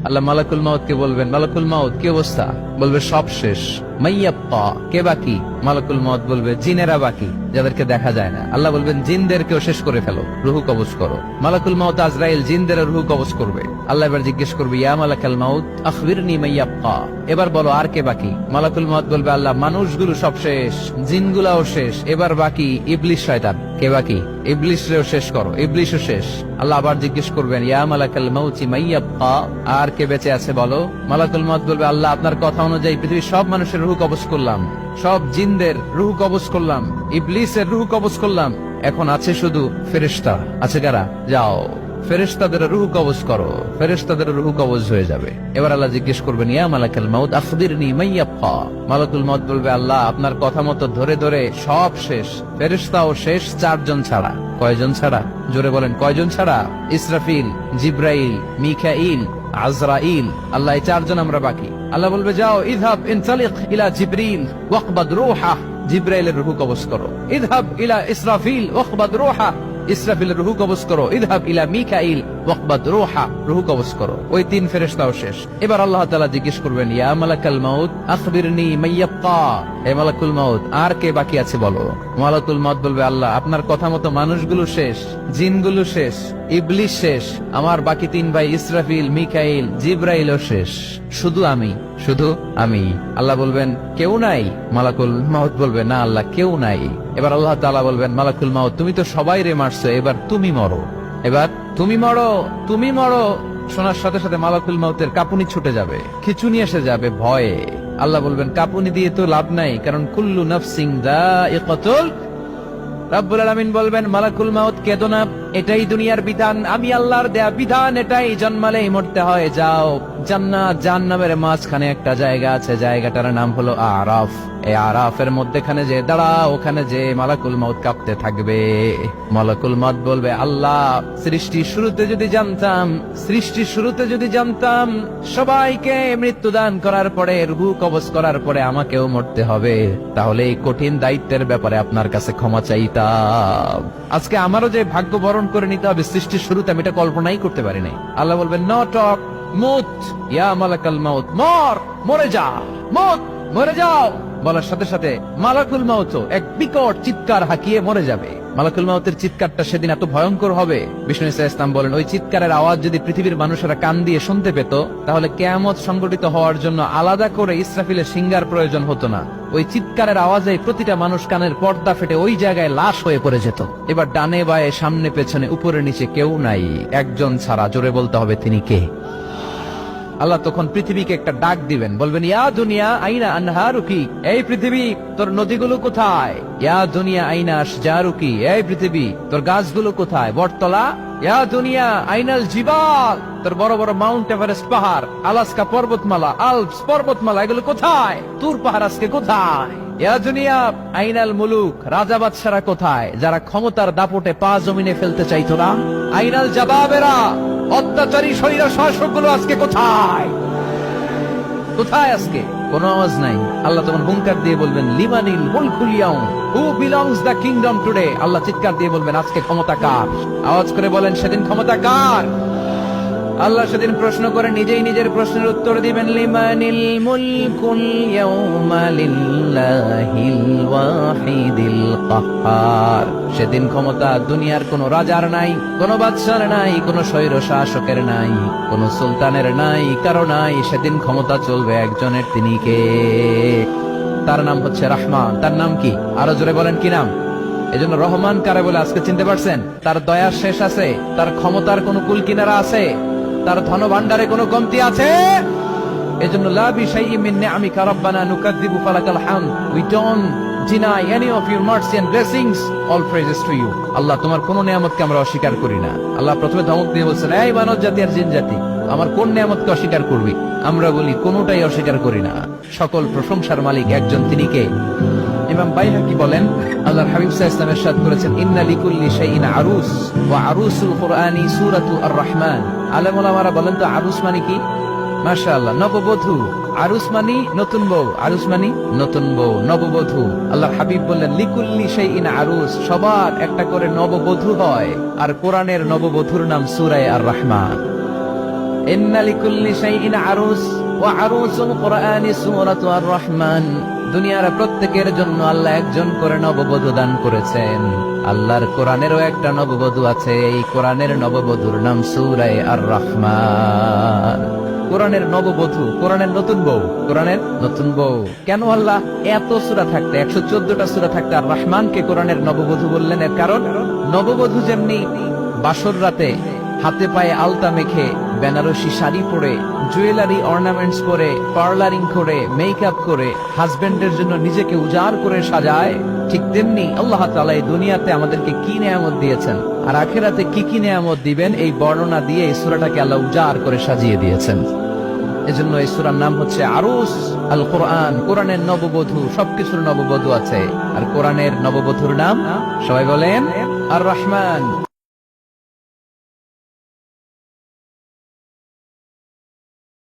আল্লাহ মালাকুল মাউত কে বলবেন, মালাকুল মাউত কি অবস্থা? বলবে সব শেষ। মাইয়াপ্পা, কে বাকি? মালাকুল মাউত বলবে জিনেরা বাকি, যাদেরকে দেখা যায় না। আল্লাহ বলবেন জিনদেরকেও শেষ করে ফেলো, রুহু কবজ করো। মালাকুল মাউত আজরাইল জিনদের রুহু কবজ করবে। আল্লাহ এবার জিজ্ঞেস করবে, ইয়া মালাকাল মাউত আখবিরনি মাইয়াপ্পা, এবার বলো আর কে বাকি? মালাকুল মাউত বলবে, আল্লাহ মানুষগুলো সব শেষ, জিনগুলাও শেষ, এবার বাকি ইবলিস শয়তান। কে বাকি? ইবলিসরেও শেষ করো, ইবলিসও শেষ। আল্লাহ আবার জিজ্ঞেস করবেন, ইয়া মালাকাল মাউতি মাইয়াব্বা, আর কে বেঁচে আছে বলো? মালাকুল মাউত বলবে, আল্লাহ আপনার কথা অনুযায়ী পৃথিবীর সব মানুষের রুহু কবজ করলাম, সব জিনদের রুহু কবজ করলাম, ইবলিসের রুহু কবজ করলাম, এখন আছে শুধু ফেরেশতা। আছে কারা? যাও ফেরেশতাদের রুহু কবজ করো। ফেরেশতাদের রুহু কবজ হয়ে যাবে। এবার আল্লাহ জিজ্ঞেস করবেন, ইয়া মালাকাল মাউত আখবিরনি মাইয়াব্বা। মালাকুল মাউত বলবে, আল্লাহ আপনার কথা মতো ধরে ধরে সব শেষ, ফেরেশতাও শেষ, 4 জন ছাড়া। কয়জন ছাড়া? জোরে বলেন, কয়জন ছাড়া? ইসরাফিল, জিব্রাইল, মিকাইল, আজরাইল। আল্লাহ এই 4 জন আমরা বাকি। আল্লাহ বলবে, যাও ইযহাব ইনতালিক ইলা জিবরিল ওয়াকবাদ রূহা, জিব্রাইলের রুহু কবজ করো। ইযহাব ইলা ইসরাফিল ওয়াকবাদ রূহা, ইসরাফিলের রুহু কবজ করো। ইযহাব ইলা মিকাইল ওয়াকবাদ রূহা, রুহু কবজ করো। ওই 3 ফেরেশতাও শেষ। এবার আল্লাহ তাআলা জিজ্ঞেস করবেন, ইয়া মালাকাল মাউত আখবিরনি মাইয়াব্বা, হে মালাকুল মাউত আর কে বাকি আছে বলো? মালাকুল মাউত বলবে, আল্লাহ আপনার কথা মতো মানুষগুলো শেষ, জিনগুলো শেষ, ইবলিস শেষ, আমার বাকি 3 ভাই ইসরাফিল, মিকাইল, জিব্রাইলও শেষ, শুধু আমি, শুধু আমি। আল্লাহ বলবেন, কেউ নাই? মালাকুল মাউত বলবে, না আল্লাহ কেউ নাই। এবার আল্লাহ তাআলা বলবেন, মালাকুল মাউত তুমি তো সবাই রে মারছো, এবার তুমি মরো, এবার তুমি মরো, তুমি মরো। শোনার সাথে সাথে মালাকুল মাউতের কাঁপুনি ছুটে যাবে, খিচুনি এসে যাবে ভয়ে। আল্লাহ বলবেন, কাঁপুনি দিয়ে তো লাভ নাই, কারণ কুল্লু নাফসিন যায়িকাতুল। রব্বুল আলামিন বলবেন, মালাকুল মাউত কেঁদো না, এটাই দুনিয়ার বিধান, আমি আল্লাহর দেয়া বিধান, এটাই জন্মালেই মরতে হয়। যাও, জান্নাত জাহান্নামের মাঝখানে একটা জায়গা আছে, জায়গাটার নাম হলো আরাফ। এই আরাফের মধ্যখানে যে দাঁড়াও, ওখানে যে মালাকুল মাউত কাঁপতে থাকবে। মালাকুল মাউত বলবে, আল্লাহ সৃষ্টির শুরুতে যদি জানতাম, সৃষ্টির শুরুতে যদি জানতাম সবাইকে মৃত্যুদান করার পরে, রুহু কবজ করার পরে আমাকেও মরতে হবে, তাহলে এই কঠিন দায়িত্বের ব্যাপারে আপনার কাছে ক্ষমা চাইতাম। আজকে আমারও যে ভাগ্য বরণ করে নিতে হবে সৃষ্টির শুরুতে, আমি এটা কল্পনাই করতে পারি নাই। আল্লাহ বলবেন, নো টক, মুত ইয়া মালাকাল মাউত, মর, মরে যা, মুত, মরে যাও। বলার সাথে সাথে মালাকুল মাউত এক বিকট চিৎকার হাঁকিয়ে মরে যাবে। মালাকুল মাউতের চিৎকারটা সেদিন এত ভয়ঙ্কর হবে, বিষ্ণু ইসা ইসলাম বলেন, ওই চিৎকারের আওয়াজ যদি পৃথিবীর মানুষেরা কান দিয়ে শুনতে পেত, তাহলে কিয়ামত সংগঠিত হওয়ার জন্য আলাদা করে ইসরাফিলের সিঙ্গার প্রয়োজন হতো না। ওই চিৎকারের আওয়াজে প্রতিটা মানুষ কানের পর্দা ফেটে ওই জায়গায় লাশ হয়ে পড়ে যেত। এবার ডানে বায়ে সামনে পেছনে উপরে নিচে কেউ নাই, একজন ছাড়া। জোরে বলতে হবে, তিনি কে? আল্লাহ তখন পৃথিবীকে একটা ডাক দিবেন, বলবেন, ইয়া দুনিয়া আইনা আনহারুকি, এই পৃথিবী তোর নদীগুলো কোথায়? ইয়া দুনিয়া আইনা আশজারুকি, এই পৃথিবী তোর গাছগুলো কোথায়? বটতলা। ইয়া দুনিয়া আইনাল জিবাল, তোর বড় বড় মাউন্ট এভারেস্ট পাহাড়, আলাস্কা পর্বতমালা, আলপস পর্বতমালা, এগুলো কোথায়? তুর পাহাড় আজকে কোথায়? ইয়া দুনিয়া আইনাল মুলুক, রাজা বাদশারা কোথায়, যারা ক্ষমতার দাপটে পা জমিনে ফেলতে চাইতো না? আইনাল জাবাবেরা, অত্যাচারী শরীর শাসকগুলো আজকে কোথায়? কোথায় আজকে? কোনো আওয়াজ নাই। আল্লাহ তখন হুঙ্কার দিয়ে বলবেন, লিমানিল মুলকুল ইয়াউম, who belongs the kingdom today. আল্লাহ চিৎকার দিয়ে বলবেন, আজকে ক্ষমতা কার? আওয়াজ করে বলেন, সেদিন ক্ষমতা কার? আল্লাহ সেদিন প্রশ্ন করে নিজেই নিজের প্রশ্নের উত্তর দিবেন, লিমানিল মুলকুল ইয়াউমা লিল্লাহিল ওয়াহিদিল কাহ্হার। সেদিন ক্ষমতা দুনিয়ার কোন রাজার নাই, কোন বাদশার নাই, কোন স্বৈর শাসকের নাই, কোন সুলতানের নাই, কারো নাই। সেদিন ক্ষমতা চলবে একজনের, তিনি কে? তার নাম হচ্ছে রহমান। তার নাম কি? আরো জোরে বলেন, কি নাম? এজন্য রহমান কারে বলে আজকে চিনতে পারছেন? তার দয়ার শেষ আছে? তার ক্ষমতার কোন কুল কিনারা আছে? তার ধন ভান্ডারে কোনো কমতি আছে? এজন্য লা বিশাইইন মিন নিআমিকা রাব্বানা নুকাযযিবু ফালাকাল হামদ, we don't deny any of your mercy and blessings, all praises to you। আল্লাহ তোমার কোন নিয়ামতকে আমরা অস্বীকার করি না। আল্লাহ প্রথমে ধমক দিয়ে বলছেন, এই মানব জাতি আর জিন জাতি, আমার কোন নিয়ামতকে অস্বীকার করবি? আমরা বলি কোনটাই অস্বীকার করি না। সকল প্রশংসার মালিক একজন, তিনি কে? ইমাম বাইহাকি বলেন, আল্লাহর হাবিব সাল্লাল্লাহু আলাইহি ওয়াসাল্লাম ইরশাদ করেছেন, ইন্না লিকুল্লি শাইইন আরুস ওয়া আরুসুল কুরআনি সূরাতু আর-রাহমান। আলেম ওলামারা বলেন তো আরুস মানে কি? মাশাআল্লাহ, নববধূ। আরুস মানি নতুন বউ, আরুস মানি নতুন বউ, নববধূ। আল্লাহর হাবিব বললেন, লিকুল্লি শাইইন আরুস, সবার একটা করে নববধূ হয়। আর কোরআনের নববধূর নাম সূরা আর-রাহমান। ইন্না লিকুল্লি শাইইন আরুস ওয়া আরুসুল কুরআনি সূরাতু আর রহমান। দুনিয়ার প্রত্যেকের জন্য আল্লাহ একজন করে নববধূ দান করেছেন। আল্লাহর কোরআনেরও একটা নববধূ আছে, এই কোরআনের নববধূর নাম সূরা আর রহমান। কোরআনের নববধূ, কোরআনের নতুন বউ, কোরআনের নতুন বউ। কেন আল্লাহ এত সূরা থাকতে 114টা সূরা থাকতে আর রহমানকে কোরআনের নববধূ বললেন? এর কারণ নববধূ যেমনি বাসর রাতে হাতে পায়ে আলতা মেখে, বেনারসি শাড়ি পরে, জুয়েলারি অর্নামেন্টস পরে, পার্লারিং করে, মেকআপ করে হাজবেন্ডের জন্য নিজেকে উজাড় করে সাজায়, ঠিক তেমনি আল্লাহ তাআলা এই দুনিয়াতে আমাদেরকে কি নেয়ামত দিয়েছেন আর আখিরাতে কি কি নেয়ামত দিবেন, এই বর্ণনা দিয়ে এই সূরাটাকে আল্লাহ উজাড় করে সাজিয়ে দিয়েছেন। এজন্য এই সূরার নাম হচ্ছে আরুস আল কোরআন। কোরআনের নববধূ, সবকিছুর নববধূ আছে। আর কোরআনের নববধূর নাম সবাই বলেন আর রহমান।